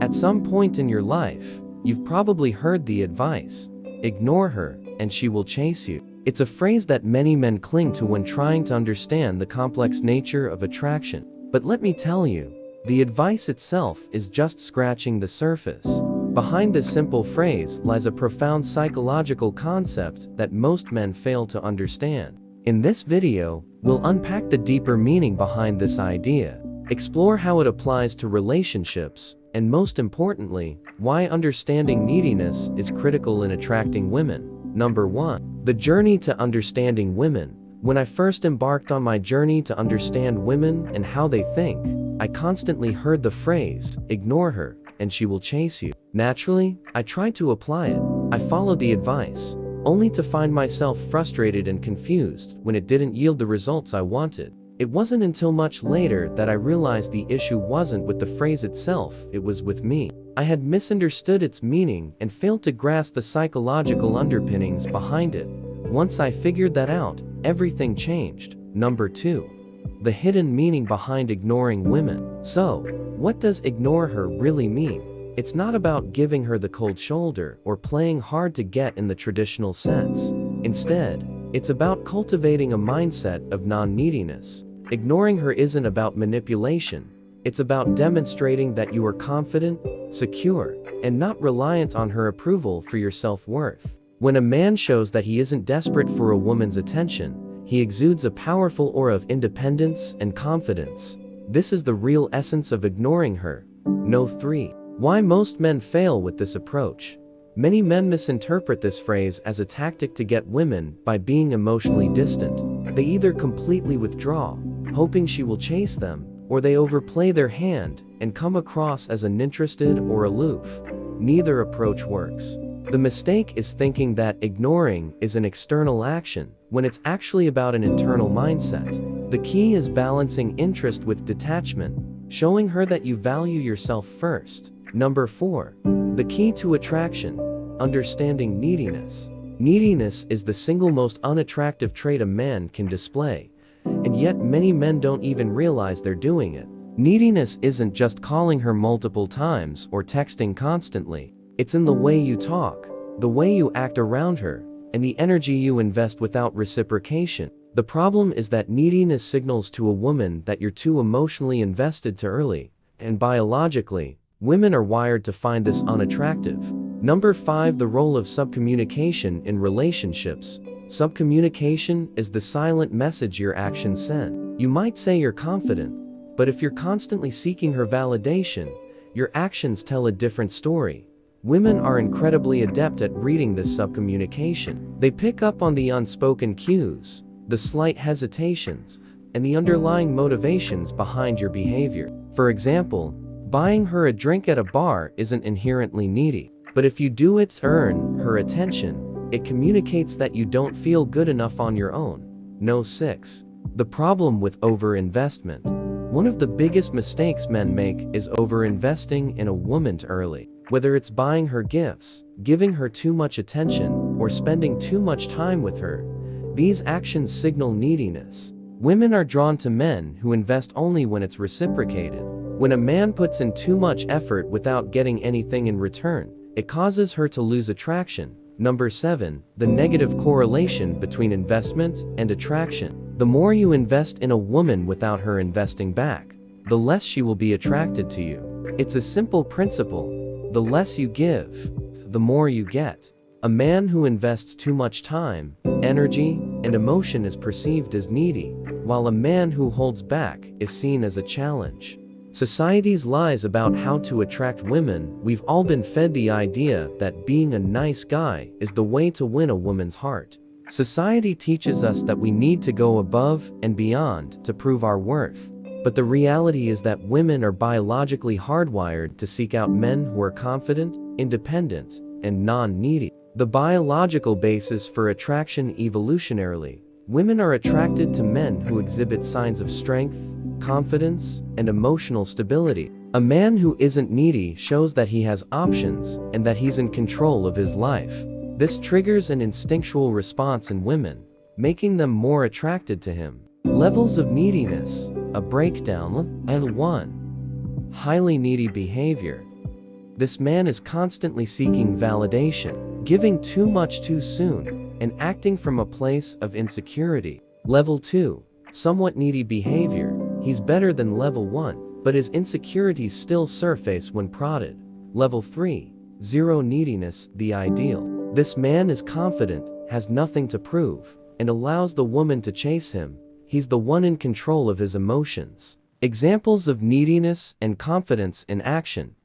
At some point in your life, you've probably heard the advice, ignore her, and she will chase you. It's a phrase that many men cling to when trying to understand the complex nature of attraction. But let me tell you, the advice itself is just scratching the surface. Behind this simple phrase lies a profound psychological concept that most men fail to understand. In this video, we'll unpack the deeper meaning behind this idea, explore how it applies to relationships, and most importantly, why understanding neediness is critical in attracting women. Number 1. The journey to understanding women. When I first embarked on my journey to understand women and how they think, I constantly heard the phrase, ignore her, and she will chase you. Naturally, I tried to apply it. I followed the advice, only to find myself frustrated and confused when it didn't yield the results I wanted. It wasn't until much later that I realized the issue wasn't with the phrase itself, it was with me. I had misunderstood its meaning and failed to grasp the psychological underpinnings behind it. Once I figured that out, everything changed. Number 2. The hidden meaning behind ignoring women. So, what does ignore her really mean? It's not about giving her the cold shoulder or playing hard to get in the traditional sense. Instead, it's about cultivating a mindset of non-neediness. Ignoring her isn't about manipulation. It's about demonstrating that you are confident, secure, and not reliant on her approval for your self-worth. When a man shows that he isn't desperate for a woman's attention, he exudes a powerful aura of independence and confidence. This is the real essence of ignoring her. No. 3. Why most men fail with this approach. Many men misinterpret this phrase as a tactic to get women by being emotionally distant. They either completely withdraw, hoping she will chase them, or they overplay their hand and come across as uninterested or aloof. Neither approach works. The mistake is thinking that ignoring is an external action, when it's actually about an internal mindset. The key is balancing interest with detachment, showing her that you value yourself first. Number 4. The key to attraction. Understanding neediness. Neediness is the single most unattractive trait a man can display, and yet many men don't even realize they're doing it. Neediness isn't just calling her multiple times or texting constantly. It's in the way you talk, the way you act around her, and the energy you invest without reciprocation. The problem is that neediness signals to a woman that you're too emotionally invested too early, and biologically, women are wired to find this unattractive. Number 5. The role of subcommunication in relationships. Subcommunication is the silent message your actions send. You might say you're confident, but if you're constantly seeking her validation, your actions tell a different story. Women are incredibly adept at reading this subcommunication. They pick up on the unspoken cues, the slight hesitations, and the underlying motivations behind your behavior. For example, buying her a drink at a bar isn't inherently needy, but if you do it to earn her attention, it communicates that you don't feel good enough on your own. No. 6. The problem with overinvestment. One of the biggest mistakes men make is overinvesting in a woman too early. Whether it's buying her gifts, giving her too much attention, or spending too much time with her, these actions signal neediness. Women are drawn to men who invest only when it's reciprocated. When a man puts in too much effort without getting anything in return, it causes her to lose attraction. Number 7. The negative correlation between investment and attraction. The more you invest in a woman without her investing back, the less she will be attracted to you. It's a simple principle. The less you give, the more you get. A man who invests too much time, energy, and emotion is perceived as needy, while a man who holds back is seen as a challenge. Society's lies about how to attract women. We've all been fed the idea that being a nice guy is the way to win a woman's heart. Society teaches us that we need to go above and beyond to prove our worth. But the reality is that women are biologically hardwired to seek out men who are confident, independent, and non-needy. The biological basis for attraction. Evolutionarily, women are attracted to men who exhibit signs of strength, confidence, and emotional stability. A man who isn't needy shows that he has options and that he's in control of his life. This triggers an instinctual response in women, making them more attracted to him. Levels of neediness, a breakdown. L1. Highly needy behavior. This man is constantly seeking validation, giving too much too soon, and acting from a place of insecurity. Level 2. Somewhat needy behavior. He's better than level 1, but his insecurities still surface when prodded. Level 3. Zero neediness, the ideal. This man is confident, has nothing to prove, and allows the woman to chase him. He's the one in control of his emotions. Examples of neediness and confidence in action.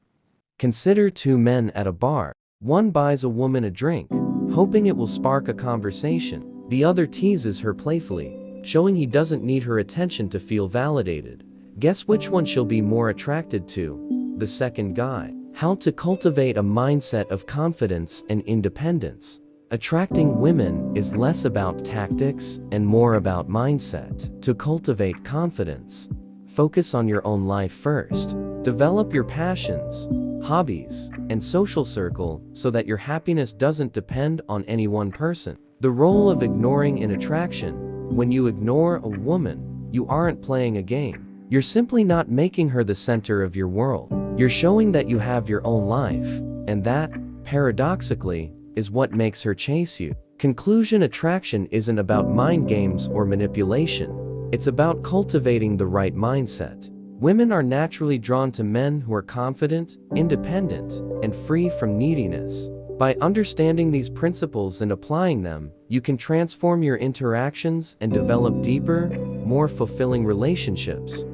Consider two men at a bar. One buys a woman a drink, hoping it will spark a conversation. The other teases her playfully, showing he doesn't need her attention to feel validated. Guess which one she'll be more attracted to? The second guy. How to cultivate a mindset of confidence and independence. Attracting women is less about tactics and more about mindset. To cultivate confidence, focus on your own life first. Develop your passions, hobbies, and social circle so that your happiness doesn't depend on any one person. The role of ignoring an attraction. When you ignore a woman, you aren't playing a game. You're simply not making her the center of your world. You're showing that you have your own life, and that, paradoxically, is what makes her chase you. Conclusion: attraction isn't about mind games or manipulation. It's about cultivating the right mindset. Women are naturally drawn to men who are confident, independent, and free from neediness. By understanding these principles and applying them, you can transform your interactions and develop deeper, more fulfilling relationships.